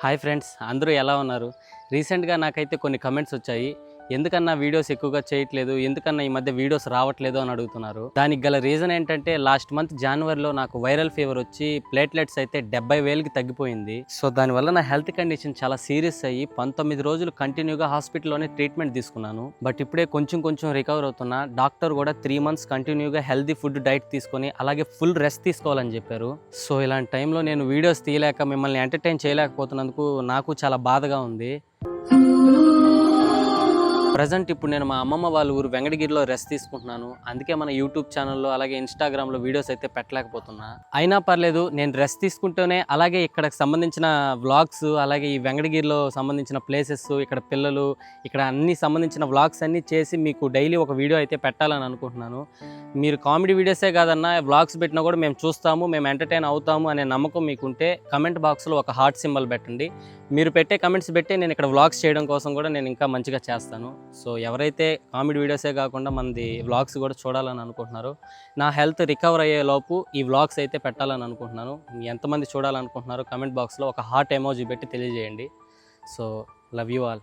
Hi friends, అందరూ ఎలా ఉన్నారు? రీసెంట్గా నాకైతే కొన్ని కమెంట్స్ వచ్చాయి. ఎందుకన్నా వీడియోస్ ఎక్కువగా చేయట్లేదు, ఎందుకన్నా ఈ మధ్య వీడియోస్ రావట్లేదు అని అడుగుతున్నారు. దానికి గల రీజన్ ఏంటంటే లాస్ట్ మంత్ జనవరిలో నాకు వైరల్ ఫీవర్ వచ్చి ప్లేట్లెట్స్ అయితే 70,000కి తగ్గిపోయింది. సో దానివల్ల నా హెల్త్ కండిషన్ చాలా సీరియస్ అయ్యి 19 రోజులు కంటిన్యూగా హాస్పిటల్లోనే ట్రీట్మెంట్ తీసుకున్నాను. బట్ ఇప్పుడే కొంచెం రికవర్ అవుతున్నా. డాక్టర్ కూడా 3 months కంటిన్యూగా హెల్తీ ఫుడ్ డైట్ తీసుకొని అలాగే ఫుల్ రెస్ట్ తీసుకోవాలని చెప్పారు. సో ఇలాంటి టైంలో నేను వీడియోస్ తీయలేక మిమ్మల్ని ఎంటర్టైన్ చేయలేకపోతున్నందుకు నాకు చాలా బాధగా ఉంది. ప్రజెంట్ ఇప్పుడు నేను మా అమ్మమ్మ వాళ్ళ ఊరు వెంకటగిరిలో రెస్ట్ తీసుకుంటున్నాను. అందుకే మన యూట్యూబ్ ఛానల్లో అలాగే ఇన్స్టాగ్రామ్లో వీడియోస్ అయితే పెట్టలేకపోతున్నా. అయినా పర్లేదు, నేను రెస్ట్ తీసుకుంటూనే అలాగే ఇక్కడికి సంబంధించిన వ్లాగ్స్, అలాగే ఈ వెంకటగిరిలో సంబంధించిన ప్లేసెస్, ఇక్కడ పిల్లలు, ఇక్కడ అన్ని సంబంధించిన వ్లాగ్స్ అన్నీ చేసి మీకు డైలీ ఒక వీడియో అయితే పెట్టాలని అనుకుంటున్నాను. మీరు కామెడీ వీడియోసే కాదన్నా వ్లాగ్స్ పెట్టినా కూడా మేము చూస్తాము, మేము ఎంటర్టైన్ అవుతాము అనే నమ్మకం మీకుంటే కమెంట్ బాక్స్లో ఒక హార్ట్ సింబల్ పెట్టండి. మీరు పెట్టే కమెంట్స్ బట్టి నేను ఇక్కడ వ్లాగ్స్ చేయడం కోసం కూడా నేను ఇంకా మంచిగా చేస్తాను. సో ఎవరైతే కామెడీ వీడియోసే కాకుండా మనది వ్లాగ్స్ కూడా చూడాలని అనుకుంటున్నారో, నా హెల్త్ రికవర్ అయ్యే లోపు ఈ వ్లాగ్స్ అయితే పెట్టాలని అనుకుంటున్నాను. ఎంతమంది చూడాలనుకుంటున్నారో కమెంట్ బాక్స్లో ఒక హార్ట్ ఎమోజీ పెట్టి తెలియజేయండి. So love you all.